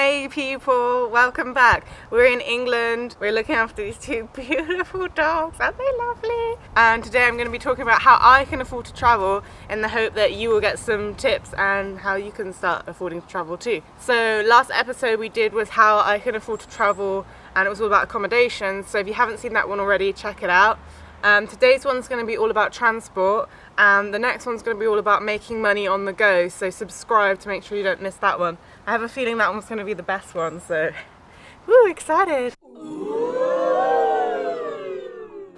Hey people, welcome back. We're in England. We're looking after these two beautiful dogs. Aren't they lovely? And today I'm going to be talking about how I can afford to travel in the hope that you will get some tips and how you can start affording to travel too. So last episode we did was how I can afford to travel, and it was all about accommodation. So if you haven't seen that one already, check it out. Today's one's going to be all about transport, and the next one's going to be all about making money on the go, so subscribe to make sure you don't miss that one. I have a feeling that one's going to be the best one, so woo, excited!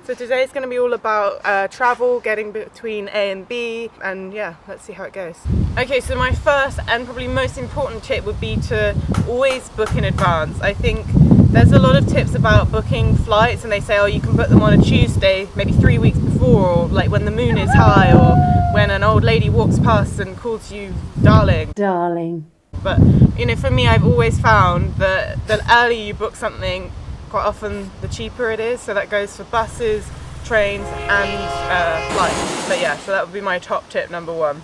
So today's going to be all about travel, getting between A and B, and yeah, let's see how it goes. Okay, so my first and probably most important tip would be to always book in advance. I think there's a lot of tips about booking flights, and they say, oh, you can book them on a Tuesday, maybe 3 weeks before, or like when the moon is high, or when an old lady walks past and calls you darling. Darling. But, you know, for me, I've always found that the earlier you book something, quite often the cheaper it is. So that goes for buses, trains, and flights. But yeah, so that would be my top tip, number one.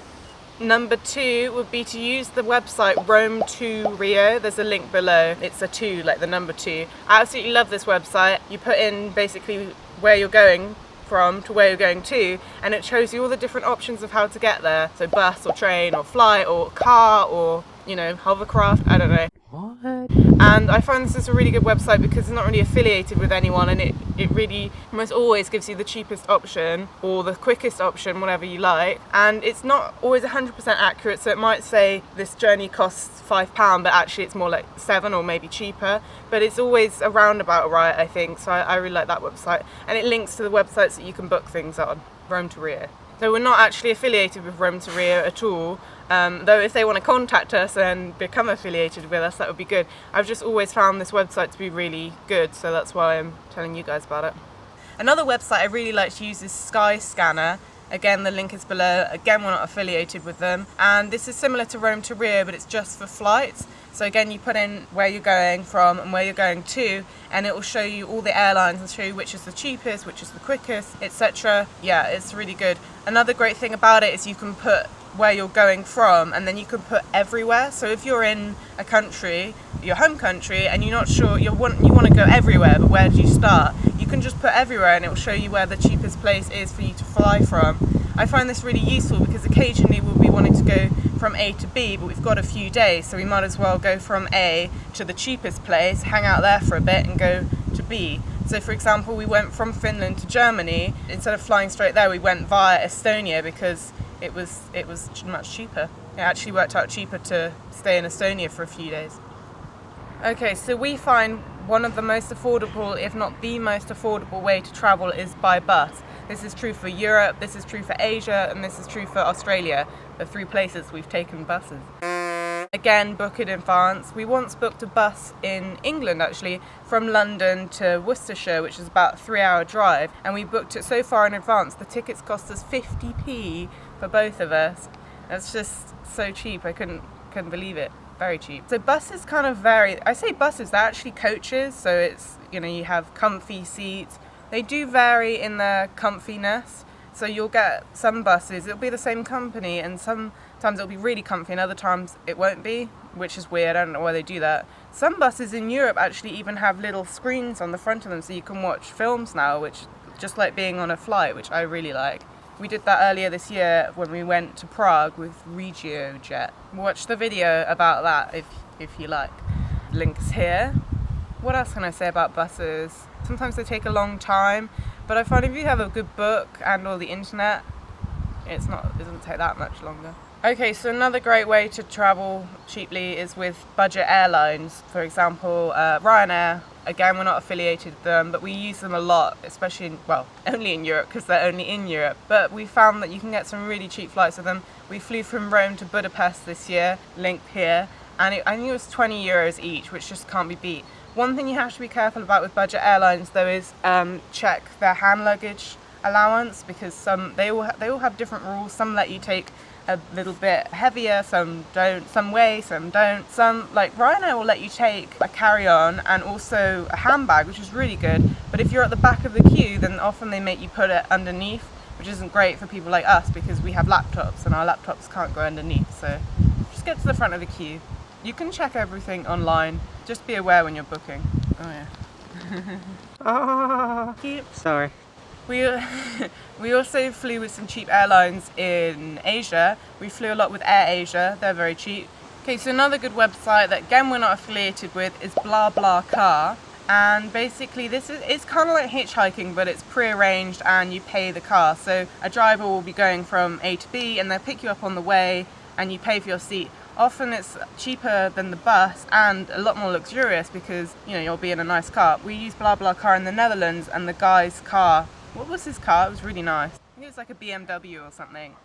Number two would be to use the website Rome to Rio. There's a link below. It's a 2, like the number 2. I absolutely love this website. You put in basically where you're going from to where you're going to, and it shows you all the different options of how to get there. So bus or train or flight or car or, you know, hovercraft, I don't know. What? And I find this is a really good website because it's not really affiliated with anyone, and it really almost always gives you the cheapest option or the quickest option, whatever you like. And it's not always 100% accurate, so it might say this journey costs £5, but actually it's more like 7 or maybe cheaper. But it's always a roundabout right, I think, so I really like that website. And it links to the websites that you can book things on, Rome to Rio. So we're not actually affiliated with Rome to Rio at all, though if they want to contact us and become affiliated with us, that would be good. I've just always found this website to be really good, so that's why I'm telling you guys about it. Another website I really like to use is Skyscanner. Again, the link is below. Again, we're not affiliated with them. And this is similar to Rome to Rio, but it's just for flights. So again, you put in where you're going from and where you're going to, and it will show you all the airlines and show you which is the cheapest, which is the quickest, etc. Yeah, it's really good. Another great thing about it is you can put where you're going from, and then you can put everywhere. So if you're in a country, your home country, and you're not sure, you want to go everywhere, but where do you start? You can just put everywhere, and it will show you where the cheapest place is for you to fly from. I find this really useful because occasionally we'll be wanting to go from A to B, but we've got a few days, so we might as well go from A to the cheapest place, hang out there for a bit, and go to B. So for example, we went from Finland to Germany. Instead of flying straight there, we went via Estonia because it was much cheaper. It actually worked out cheaper to stay in Estonia for a few days. Okay, so we find one of the most affordable, if not the most affordable way to travel is by bus. This is true for Europe, this is true for Asia, and this is true for Australia, the 3 places we've taken buses. Again, book it in advance. We once booked a bus in England, actually, from London to Worcestershire, which is about a 3-hour drive, and we booked it so far in advance, the tickets cost us 50p for both of us. That's just so cheap, I couldn't believe it. Very cheap. So buses kind of vary. I say buses, they're actually coaches, so it's, you know, you have comfy seats. They do vary in their comfiness. So you'll get some buses, it'll be the same company, and sometimes it'll be really comfy and other times it won't be, which is weird. I don't know why they do that. Some buses in Europe actually even have little screens on the front of them so you can watch films now, which just like being on a flight, which I really like. We did that earlier this year when we went to Prague with RegioJet. Watch the video about that if you like. Links here. What else can I say about buses? Sometimes they take a long time, but I find if you have a good book and or the internet, it doesn't take that much longer. Okay, so another great way to travel cheaply is with budget airlines. For example, Ryanair. Again, we're not affiliated with them, but we use them a lot, especially only in Europe because they're only in Europe. But we found that you can get some really cheap flights with them. We flew from Rome to Budapest this year, linked here, and I think it was €20 each, which just can't be beat. One thing you have to be careful about with budget airlines though is check their hand luggage allowance, because they all have different rules. Some let you take a little bit heavier, some don't, some weigh, some don't. Some, like Ryanair, will let you take a carry-on and also a handbag, which is really good. But if you're at the back of the queue, then often they make you put it underneath, which isn't great for people like us because we have laptops and our laptops can't go underneath. So just get to the front of the queue. You can check everything online. Just be aware when you're booking. Oh yeah. Ah, sorry. We also flew with some cheap airlines in Asia. We flew a lot with AirAsia. They're very cheap. Okay, so another good website that again we're not affiliated with is BlaBlaCar. And basically it's kind of like hitchhiking, but it's pre-arranged and you pay the car. So a driver will be going from A to B and they'll pick you up on the way and you pay for your seat. Often it's cheaper than the bus and a lot more luxurious because, you know, you'll be in a nice car. We used BlaBlaCar in the Netherlands and the guy's car, what was his car? It was really nice. I think it was like a BMW or something.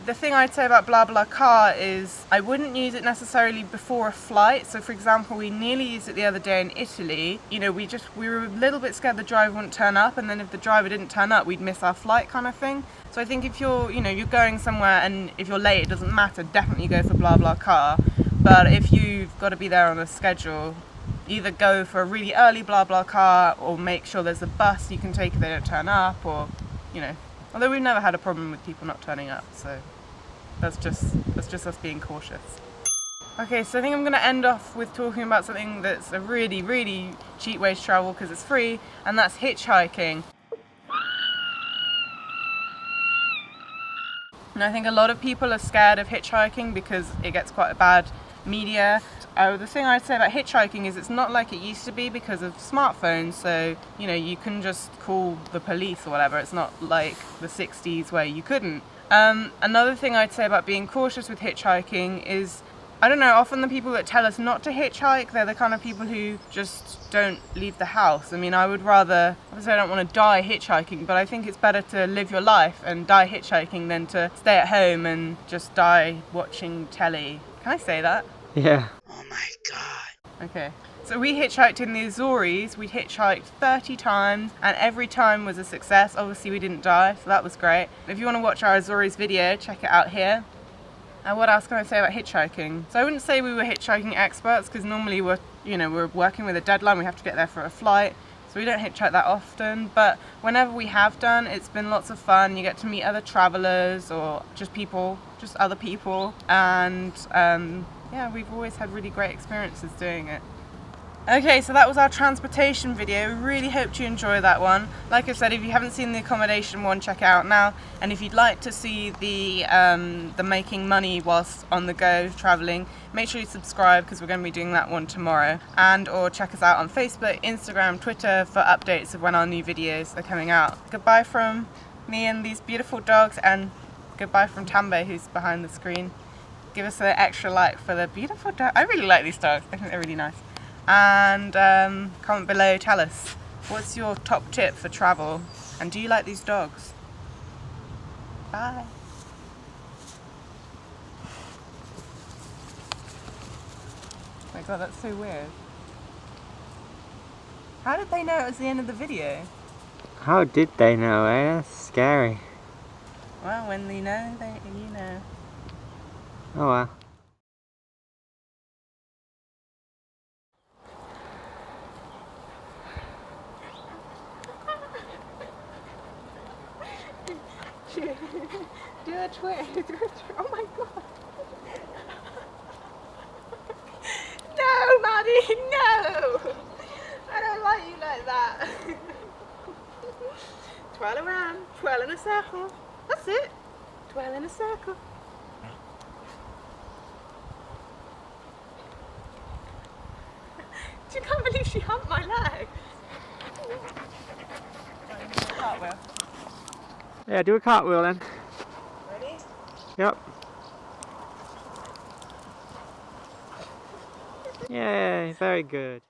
The thing I'd say about BlaBlaCar is I wouldn't use it necessarily before a flight. So for example, we nearly used it the other day in Italy. You know, we were a little bit scared the driver wouldn't turn up, and then if the driver didn't turn up, we'd miss our flight kind of thing. So I think if you're going somewhere and if you're late, it doesn't matter, definitely go for BlaBlaCar. But if you've got to be there on a schedule, either go for a really early BlaBlaCar or make sure there's a bus you can take if they don't turn up, or, you know. Although we've never had a problem with people not turning up, so that's just us being cautious. Okay, so I think I'm going to end off with talking about something that's a really, really cheap way to travel because it's free, and that's hitchhiking. And I think a lot of people are scared of hitchhiking because it gets quite a bad media. The thing I'd say about hitchhiking is it's not like it used to be because of smartphones, so you know you can just call the police or whatever. It's not like the 60s where you couldn't. Another thing I'd say about being cautious with hitchhiking is, I don't know, often the people that tell us not to hitchhike, they're the kind of people who just don't leave the house. I mean, I would rather, obviously I don't want to die hitchhiking, but I think it's better to live your life and die hitchhiking than to stay at home and just die watching telly. Can I say that? Yeah. Oh my god. Okay. So we hitchhiked in the Azores. We hitchhiked 30 times and every time was a success. Obviously we didn't die, so that was great. If you want to watch our Azores video, check it out here. And what else can I say about hitchhiking? So I wouldn't say we were hitchhiking experts because normally we're working with a deadline, we have to get there for a flight. So we don't hitchhike that often, but whenever we have done, it's been lots of fun. You get to meet other travelers or just other people. And yeah, we've always had really great experiences doing it. Okay, so that was our transportation video. We really hoped you enjoyed that one. Like I said, if you haven't seen the accommodation one, check it out now. And if you'd like to see the making money whilst on the go traveling, make sure you subscribe because we're going to be doing that one tomorrow. And or check us out on Facebook, Instagram, Twitter for updates of when our new videos are coming out. Goodbye from me and these beautiful dogs, and goodbye from Tambe, who's behind the screen. Give us an extra like for the beautiful dog. I really like these dogs. I think they're really nice. And comment below, tell us what's your top tip for travel, and do you like these dogs? Bye. Oh my god, that's so weird. How did they know it was the end of the video? How did they know, eh? That's scary. Well, when you know, you know. Oh well. Do a twist. Oh my god. No, Maddie, no! I don't like you like that. Twirl around, twirl in a circle. That's it. Twirl in a circle. I can't believe she humped my leg. Cartwheel. Yeah, do a cartwheel then. Ready? Yep. Yay, very good.